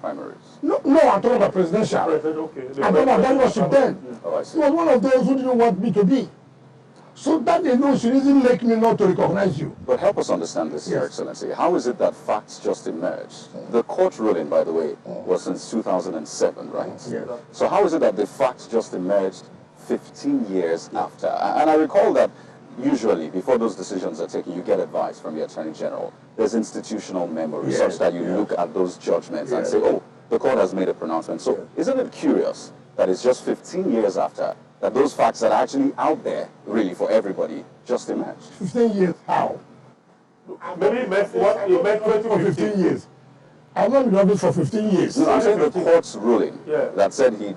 primaries? No, I'm talking about presidential. Okay. I'm talking about governorship then. Oh, I see. He was one of those who didn't want me to be. So that alone should even make me not to recognize you. But help us understand this, Your Excellency. How is it that facts just emerged? The court ruling, by the way, was since 2007, right? Yes. So how is it that the facts just emerged 15 years after? And I recall that usually, before those decisions are taken, you get advice from the Attorney General. There's institutional memory, such that you look at those judgments and say, oh, the court has made a pronouncement. So isn't it curious that it's just 15 years after that those facts that are actually out there, really, for everybody, just emerged? 15 years, how? Maybe it meant 15 years. I've not been in office for 15 years. No, I'm saying the court's ruling Yeah. that said he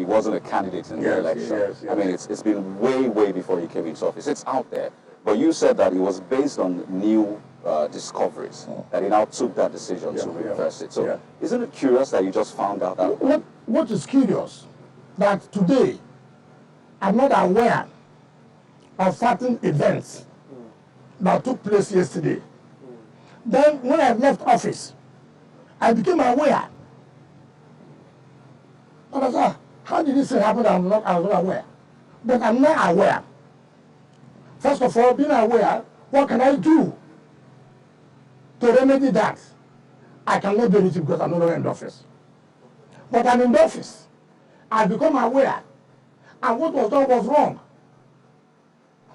wasn't a candidate in the election. Yes. I mean, it's been way before he came into office. It's out there. But you said that it was based on new discoveries, that he now took that decision to reverse it. So isn't it curious that you just found out that? What is curious, that today, I'm not aware of certain events that took place yesterday. Then when I left office, I became aware. And I said, how did this thing happen? I was not aware. But I'm not aware. First of all, being aware, what can I do to remedy that? I cannot do anything because I'm no longer in office. But I'm in the office. I become aware. And what was done was wrong.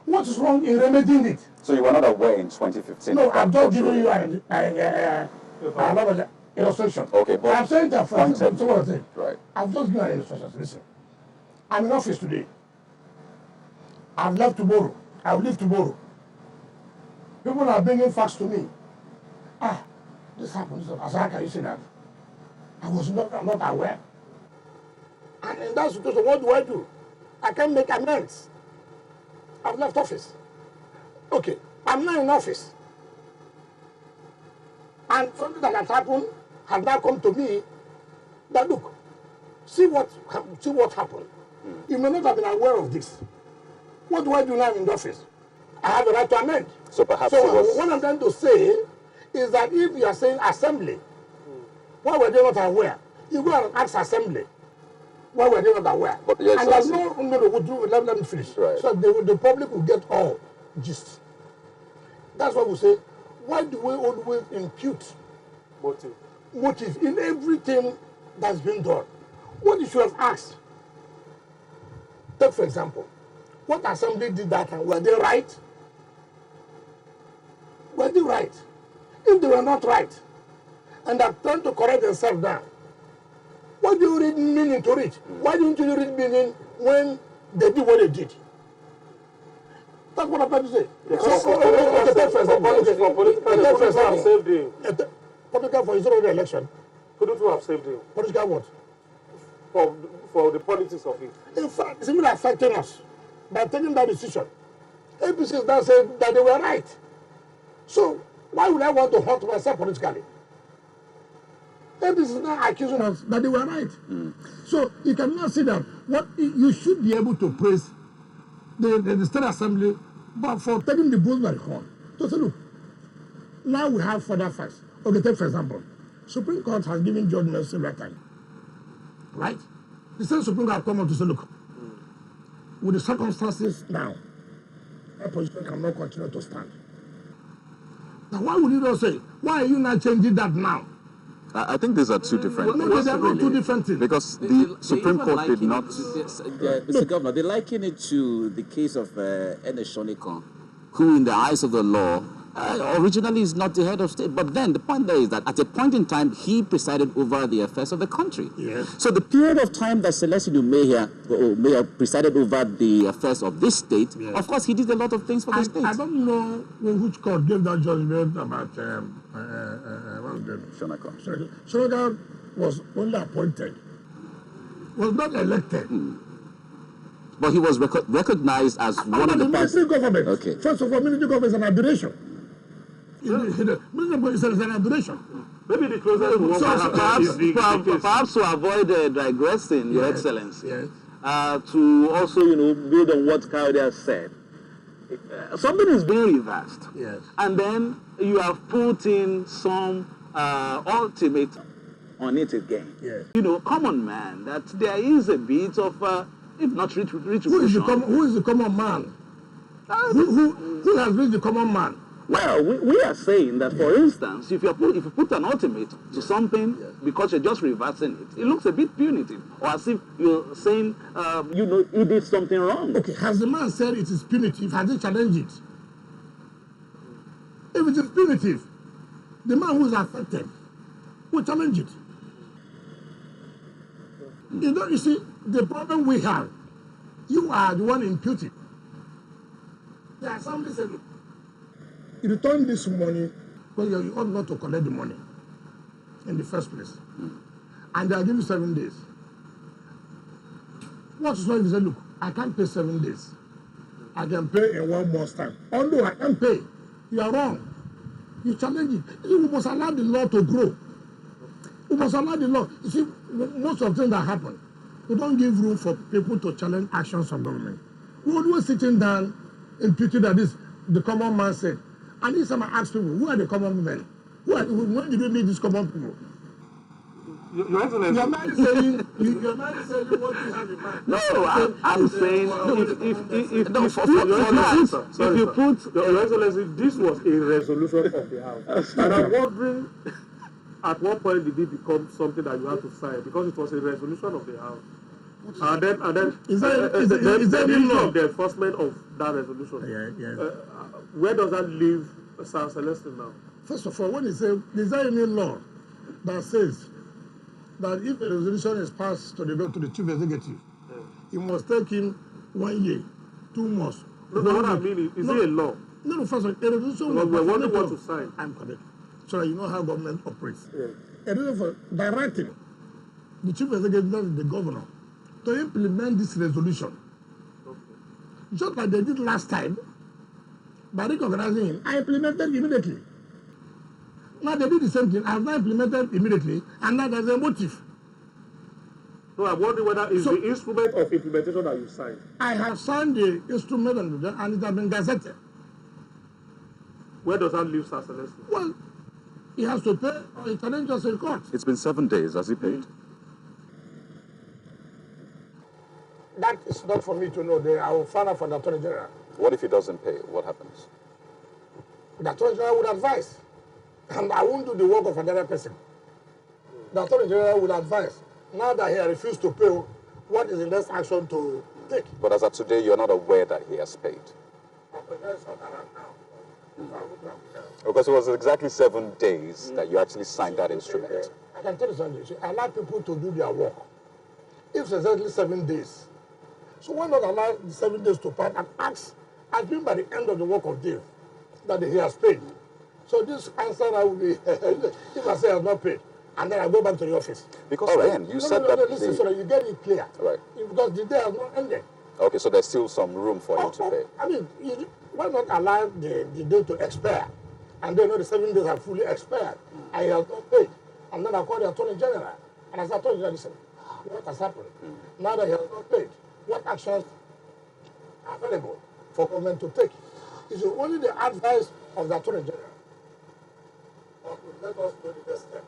What is wrong in remedying it? So you were not aware in 2015? No, I'm just giving you another illustration. Okay, but I'm saying that for right. I've just given an illustration. Listen, I'm in office today. I've left tomorrow. I'll leave tomorrow. People are bringing facts to me. This happened. I said, how can you say that? I'm not aware. And in that situation, what do? I can make amends. I've left office. Okay, I'm not in office. And something that has happened has now come to me that, look, see what happened. You may not have been aware of this. What do I do now in the office? I have the right to amend. So perhaps what I'm trying to say is that if you are saying assembly, why were they not aware? You go and ask assembly. Why were they not aware? But yes, and there's let me finish. Right. So the public will get all gist. That's why we say, why do we always impute motive in everything that's been done? What you should have asked. Take for example, what assembly did that and were they right? Were they right? If they were not right, and are trying to correct themselves now, what do you read meaning to read? Why didn't you read meaning when they did what they did? That's what I'm trying to say. Political for his own election. Couldn't you have saved him? Political what? For the politics of it. In fact, it's even affecting us by taking that decision. APC now said that they were right. So why would I want to hurt myself politically? APC is now accusing us that they were right. So you cannot say that. What you should be able to praise the State Assembly, but for taking the bull by the horn. So say, look, now we have further facts. Okay, take for example, Supreme Court has given Judge Nyesom that time. Right? The same Supreme Court come out to say, look, with the circumstances now, our position cannot continue to stand. Now, why would you not say, why are you not changing that now? I think these are two different things. No, they are not two different things. Because the Supreme Court did not... Mr. Governor, they liken it to the case of Nyesom, who in the eyes of the law originally is not the head of state. But then the point there is that at a point in time, he presided over the affairs of the country. Yes. So the period of time that Celestino may have presided over the affairs of this state, yes, of course, he did a lot of things for the state. I don't know which court gave that judgment about Shonaka was only appointed, was not elected. But he was recognized as one of the military government. Okay. First of all, military government is an aberration. Military government is an aberration. Maybe the closest one perhaps to avoid digressing, Your Excellency, yes, to also, build on what Kayode has said. Something is being reversed. Yes. And then you have put in some ultimate. on it again. Yes. You know, common man, that there is a bit of, if not retribution. Who is the common man? Who has reached the common man? Well, we are saying that, for instance, if you put an ultimate to something because you're just reversing it, it looks a bit punitive, or as if you're saying, he did something wrong. Okay, has the man said it is punitive? Has he challenged it? If it is punitive, the man who is affected will challenge it. You see, the problem we have, you are the one imputing. There are somebody saying, you return this money, because you ought not to collect the money in the first place. And they are giving you 7 days. What is wrong if you say, look, I can't pay 7 days. I can pay in 1 month's time. Although I can't pay, you are wrong. You challenge it. You must allow the law to grow. You must allow the law. You see, most of the things that happen, we don't give room for people to challenge actions of government. We always sitting down imputing that this, the common man said. And this time I ask people, who are the common men? When did you meet these common people? Your Excellency. You're not saying what you have in mind. No, I'm saying if you put Your Excellency, this was a resolution of the House. And I'm wondering, at what point did it become something that you have to sign? Because it was a resolution of the House. And then Is there the any issue law? of the enforcement of that resolution. Yeah. Where does that leave Sir Celestine now? First of all, when you say, is there any law that says that if a resolution is passed to the chief executive, it must take him 1 year, 2 months? No, what I mean is it a law? No, first of all, a resolution No, was we want to sign. I'm correct. So that you know how government operates. Yeah. A resolution for directing the chief executive, that is the governor, to implement this resolution. Okay. Just like they did last time, by recognizing him, I implemented immediately. Now they did the same thing. I have not implemented immediately, and now there's a motive. No, I'm wondering whether it's the instrument of implementation that you signed. I have signed the instrument and it has been gazetted. Where does that leave Sir Celestine? Well, he has to pay or he can just in court. It's been 7 days. Has he paid? That is not for me to know. I will find out from the Attorney General. What if he doesn't pay? What happens? The Attorney General would advise. And I won't do the work of another person. The Attorney General would advise. Now that he has refused to pay, what is the next action to take? But as of today, you're not aware that he has paid. Because it was exactly 7 days that you actually signed that instrument. I can tell you something. See, I allow people to do their work. If it's exactly 7 days, so why not allow the 7 days to pass and ask, I think by the end of the work of day, that he has paid. So this answer I will be, if I say I have not paid, and then I go back to the office. Because then you said that... Listen, so that you get it clear. Right. Because the day has not ended. Okay, so there's still some room for him to pay. I mean, why not allow the day to expire? And then the 7 days are fully expired. And he has not paid. And then I call the Attorney General. And as I told you, listen, what has happened? Now that he has not paid, what actions are available for government to take? It's only the advice of the Attorney General. Let us do the best step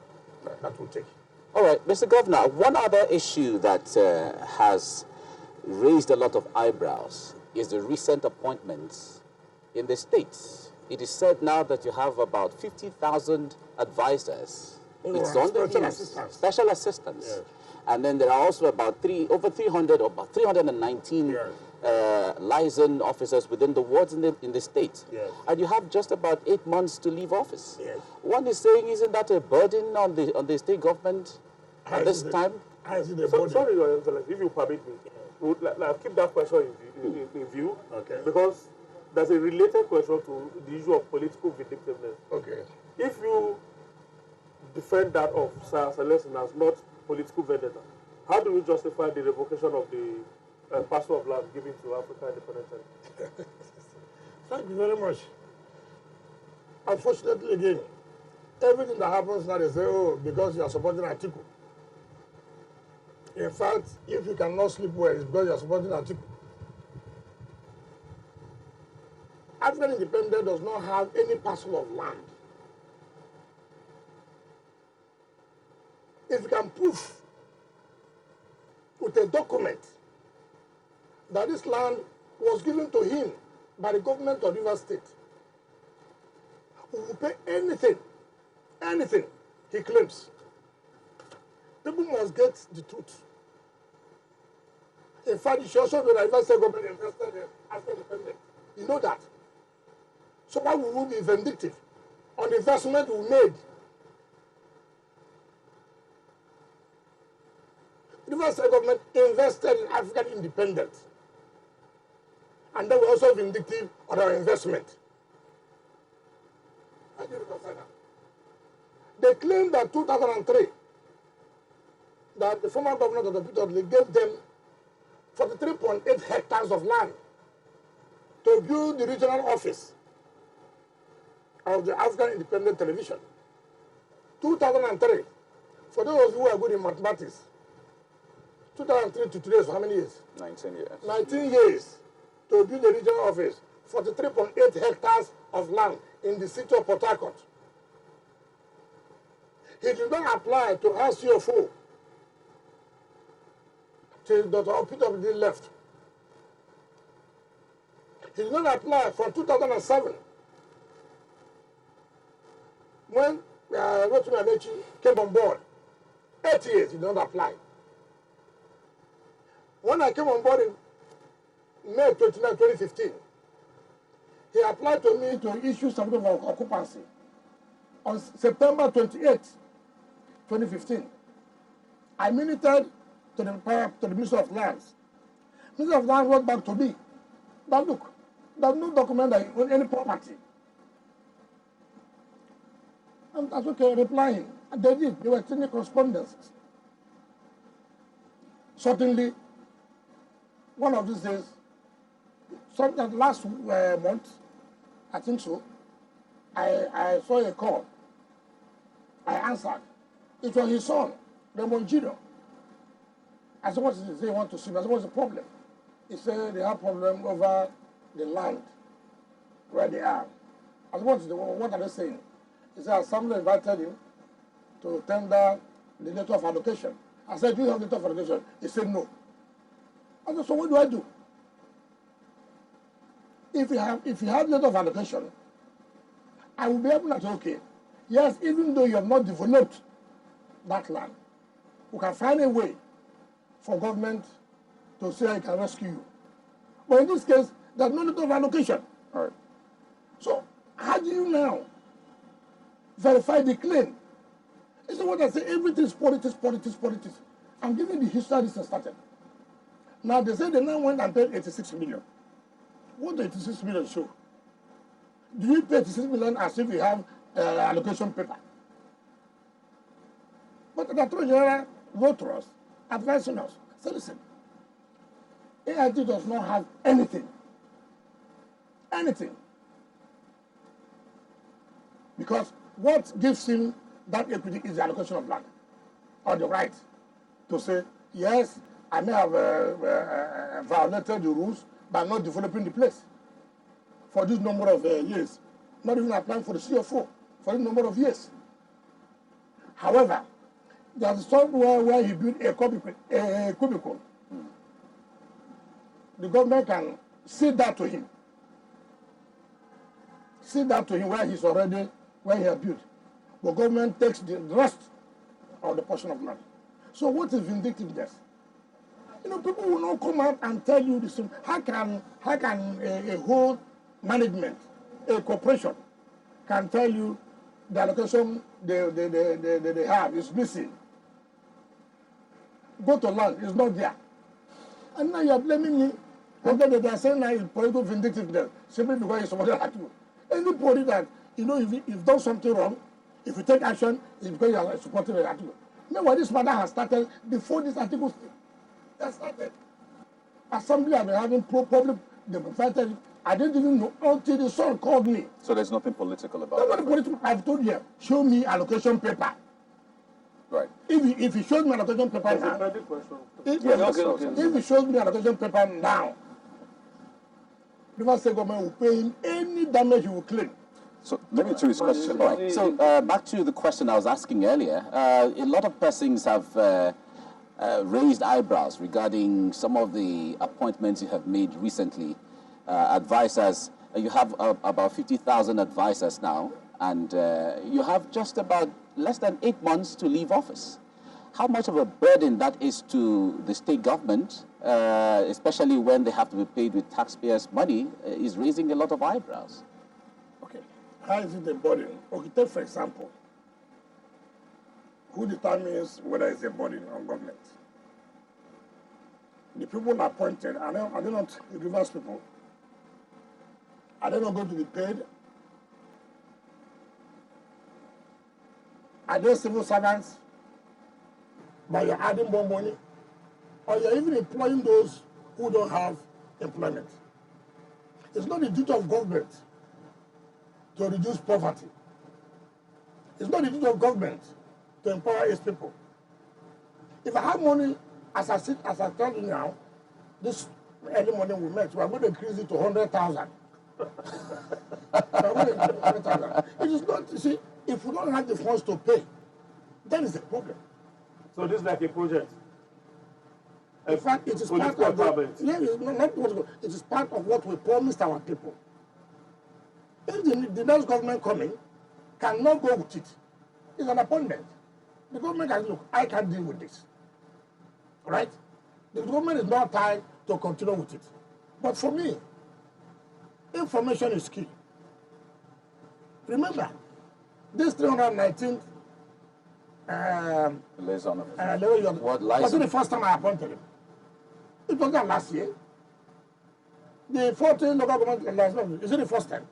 that will take. All right, Mr. Governor, one other issue that has raised a lot of eyebrows is the recent appointments in the states. It is said now that you have about 50,000 advisors. It's on the news, special assistants. Yes. And then there are also about over 300 or about 319 Yes. liaison officers within the wards in the state. Yes. And you have just about 8 months to leave office. Yes. One is saying, isn't that a burden on the state government at this time? Sorry, Your Excellency, if you permit me, I'll keep that question in view. Okay. Because there's a related question to the issue of political vindictiveness. Okay. If you defend that of Sir Celestine as not political vendetta, how do you justify the revocation of the parcel of land given to Africa Independent? Thank you very much. Unfortunately, again, everything that happens now, they say, oh, because you are supporting Atiku. In fact, if you cannot sleep well, it's because you are supporting Atiku. African Independent does not have any parcel of land. if you can prove with a document that this land was given to him by the government of Rivers State, we will pay anything he claims. People must get the truth. In fact, it should also be that Rivers State government invested in African independence. You know that. So why would we be vindictive on the investment we made? The Rivers State government invested in African independence. And they were also vindictive on our investment. How do you reconcile that? They claim that 2003, that the former government of the PDP gave them 43.8 hectares of land to build the regional office of the African Independent Television. 2003, for those who are good in mathematics, 2003 to today is how many years? 19 years. 19 years to build the regional office, 43.8 hectares of land in the city of Port Harcourt. He did not apply to RCFO till Dr. PDP left. He did not apply from 2007 when Rotimi Amechi came on board. 8 years he did not apply. When I came on board in May 29, 2015, he applied to me to issue certificate of occupancy. On September 28, 2015, I minuted to the Minister of Lands. Minister of Lands wrote back to me that, look, there's no document that you own any property. And that's okay, replying. And they did. They were exchanging correspondences. Certainly, one of these days, sometime last month, I think so, I saw a call. I answered. It was his son, Raymond Jr. I said, what is it? They want to see me. I said, what's the problem? He said they have problem over the land where they are. I said, what are they saying? He said, somebody invited him to tender the letter of allocation. I said, do you have the letter of allocation? He said, no. I said, so what do I do? If you have letter of allocation, I will be able to say, okay, yes, even though you have not developed that land, we can find a way for government to say I can rescue you. But in this case, there's no letter of allocation. All right. So how do you now verify the claim? It's what I say, everything is politics. I'm giving the history this has started. Now they say they now went and paid 86 million. What does 86 million show? Do you pay 86 million as if you have allocation paper? But the Attorney General wrote to us, advising us, say, listen, AIT does not have anything. Because what gives him that equity is the allocation of land, or the right to say, yes, I may have violated the rules by not developing the place for this number of years, not even applying for the CFO for this number of years. However, there's somewhere where he built a cubicle. The government can see that to him. See that to him where he has built. The government takes the rest of the portion of land. So what is vindictiveness? You know, people will not come out and tell you this. How can a whole management, a corporation, can tell you the allocation they have is missing? Go to land, it's not there. And now you are blaming me. And then they are saying now it's political vindictiveness simply because you supported Atiku. Anybody that, you know, if you've done something wrong, if you take action, it's because you are supporting Atiku. Meanwhile, this matter has started before this article started. Assembly have been having public demonstration. I didn't even know until the son called me. So there's nothing political about There's it. nothing political. I've told you, show me allocation paper. Right. If he shows me allocation paper now, if he shows me allocation paper now, Rivers State government will pay him any damage he will claim. So maybe to his question. Right. So back to the question I was asking earlier. A lot of persons have raised eyebrows regarding some of the appointments you have made recently. Advisors, you have about 50,000 advisors now, and you have just about less than 8 months to leave office. How much of a burden that is to the state government, especially when they have to be paid with taxpayers' money, is raising a lot of eyebrows. Okay. How is it a burden? Okay, take for example, who determines whether it's a burden on government? The people appointed, are they not the Rivers people? Are they not going to be paid? Are they civil servants? But you're adding more money? Or you're even employing those who don't have employment? It's not the duty of government to reduce poverty. It's not the duty of government to empower its people. If I have money, as I tell you now, this early morning we met, we are going to increase it to 100,000. It is not, you see, if we don't have the funds to pay, then it's a problem. So this is like a project? In fact, it is part of it is part of what we promised our people. If the next government coming cannot go with it, it's an appointment. The government can look, I can't deal with this. Right? The government is not tied to continue with it. But for me, information is key. Remember, this 319th liaison was it the first time I appointed him? It was not last year. The 14 local government liaison, is it the first time?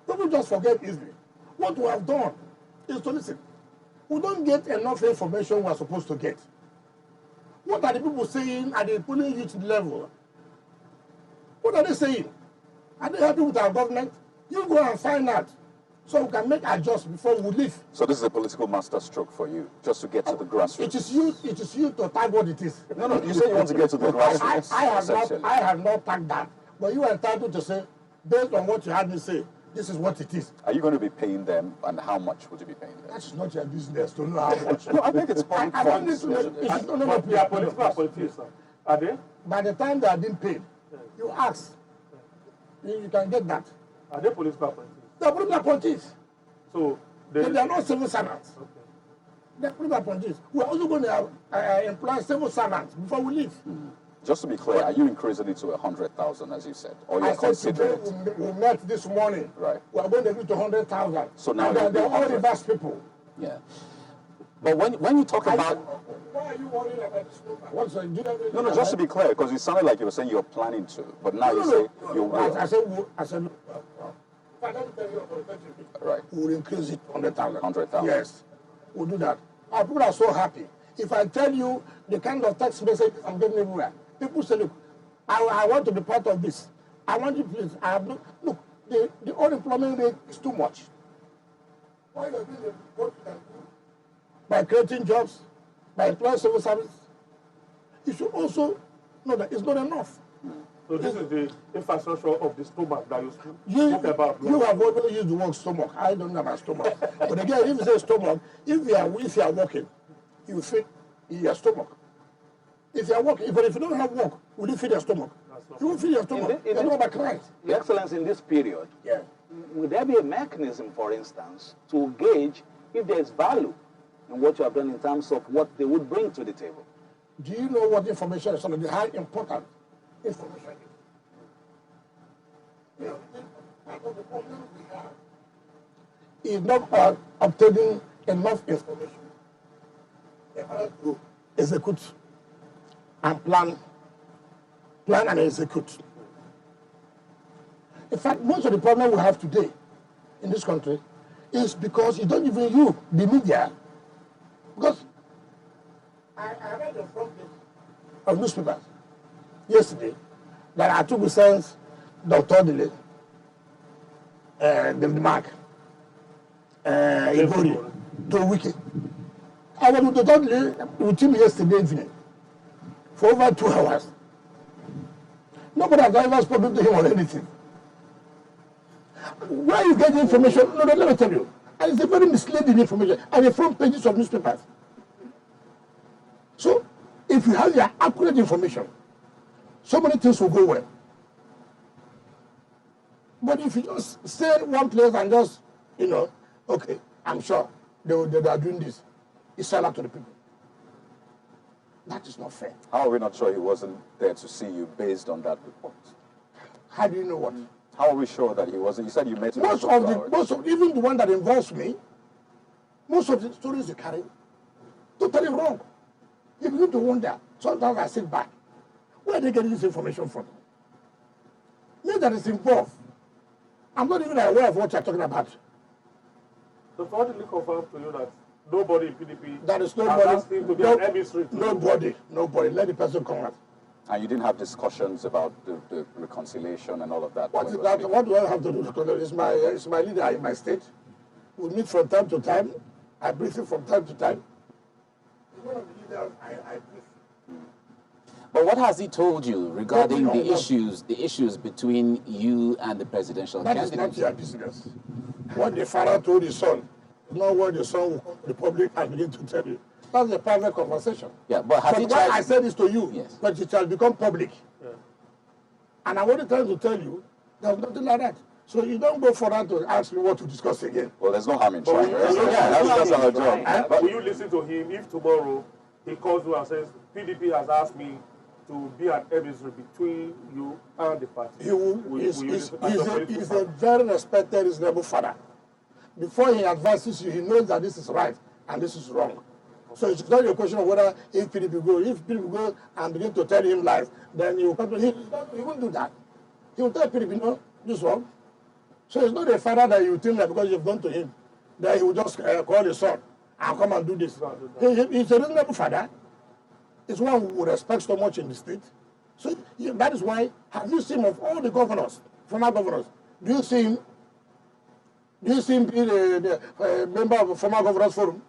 People just forget easily. What we have done is to listen. We don't get enough information we are supposed to get. What are the people saying at the polling youth level? What are they saying? Are they happy with our government? You go and find out so we can make adjustments before we leave. So this is a political master stroke for you, just to get to the grassroots. It is you to tag what it is. No, you say you want to get to the grassroots. I have not tagged that. But you are entitled to say, based on what you had me say, this is what it is. Are you going to be paying them, and how much would you be paying them? That is not your business to know how much. No, I think it's public funds. But they are political politicians, are they? By the time they are being paid, you ask. You can get that. Are they political appointees? They are political appointees. So they are not civil servants. Okay. They are political appointees. We are also going to employ civil servants before we leave. Just to be clear, are you increasing it to 100,000, as you said, or you're I said today considering it? we met this morning. Right. We are going to reach to 100,000. So now and they're all 100. reverse people. Yeah. But when you talk about... Why are you worried about this number? What's the, No, just to be clear, because it sounded like you were saying you're planning to, but now you say you will. I said, Right. we'll increase it 100,000. 100,000. Yes, we'll do that. Our people are so happy. If I tell you the kind of text messages I'm getting everywhere, people say, look, I want to be part of this. I want you to please. I have no, look, the unemployment rate is too much. Why don't you go to that? By creating jobs, by employing civil service, you should also know that it's not enough. So this is the infrastructure of the stomach that you spoke about. You have already used the word stomach. I don't know about stomach. But again, if you say stomach, if you are working, you feed your stomach. If you are working, but if you don't have work, will you feed your stomach? You will feed your stomach. You're not about client. Your Excellency, in this period, Yeah. would there be a mechanism, for instance, to gauge if there is value in what you have done in terms of what they would bring to the table? Do you know what information is? The high important information is. Part of the problem we have is not obtaining enough information. The other group execute and plan and execute. In fact, most of the problem we have today in this country is because you don't even use the media. Because I read the front page of newspapers yesterday that Atiku sends Dr. Dele, David Mark, Igori to Wike. I was with Dr. Dele with him yesterday evening for over 2 hours. Nobody has ever spoken to him on anything. Where you get the information? No, let me tell you. And it's a very misleading information. And the front pages of newspapers. So, if you have your accurate information, so many things will go well. But if you just stay in one place and just, okay, I'm sure they are doing this, it's sell out to the people. That is not fair. How are we not sure he wasn't there to see you based on that report? How do you know what? How are we sure that he wasn't? You said you met him. Most of even the one that involves me, most of the stories you carry, totally wrong. You begin to wonder. Sometimes I sit back. Where are they getting this information from? Me that is involved. I'm not even aware of what you're talking about. So what did he confirm to you that nobody in PDP that is has asked him to be an emissary? Nobody. Let the person come out. And you didn't have discussions about the reconciliation and all of that? What is that? What do I have to do? It's my leader in my state. We meet from time to time. I brief him from time to time. He's one of the leaders I brief. But what has he told you regarding the issues between you and the presidential candidate? That is not your business. What the father told his son, not what the son will come to the public and begin to tell you. That's a private conversation. Yeah, but has he tried? I said this to you, yes, but it shall become public. Yeah. And I wanted to tell you, there's nothing like that. So you don't go further to ask me what to discuss again. Well, there's no harm in trying. That's our job. Will you listen to him if tomorrow he calls you and says, PDP has asked me to be an emissary between you and the party? He's a very respected, reasonable father. Before he advises you, he knows that this is right and this is wrong. So it's not a question of whether if PDP go and begin to tell him lies, then he will come to him. He won't do that. He will tell PDP, no, this is wrong. So it's not a father that you think that because you've gone to him, that he will just call his son and come and do this. He's a reasonable father. It's one who respects so much in the state. So that is why, have you seen of all the governors, former governors, do you see him be the member of the former governors forum?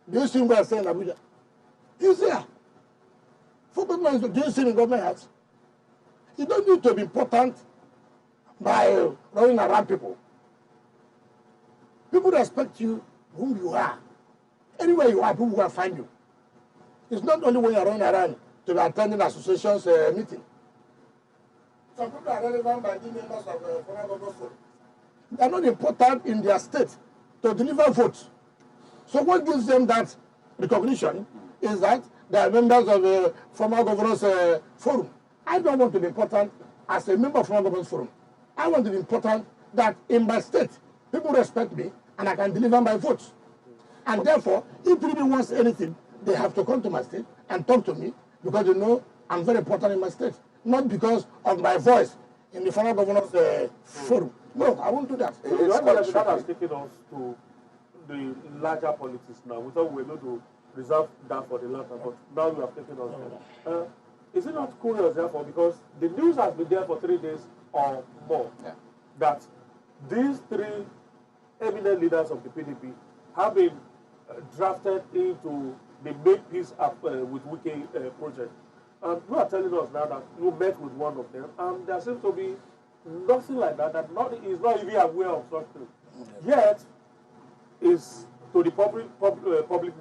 Do you see him go and stay in Abuja? He's there. Do you see him in government house? You don't need to be important by running around people. People respect you, whom you are. Anywhere you are, people will find you. It's not only when you're running around to be attending associations meeting. Some people are relevant by being members of former government forum. They are not important in their state to deliver votes. So what gives them that recognition is that they are members of the former governors forum. I don't want to be important as a member of former governors forum. I want to be important that in my state, people respect me and I can deliver my votes. And therefore, if PDP wants anything, they have to come to my state and talk to me because they know I'm very important in my state. Not because of my voice in the former governors forum. No, I won't do that. That has taken us to the larger politics now. We thought we were going to reserve that for the latter, but now you have taken us there. Is it not curious, therefore, because the news has been there for 3 days or more, that these three eminent leaders of the PDP have been drafted into the Make Peace Up with Wike project. And you are telling us now that you met with one of them, and there seems to be nothing like that, that is not even aware of such things. Yet, is to the public knowledge.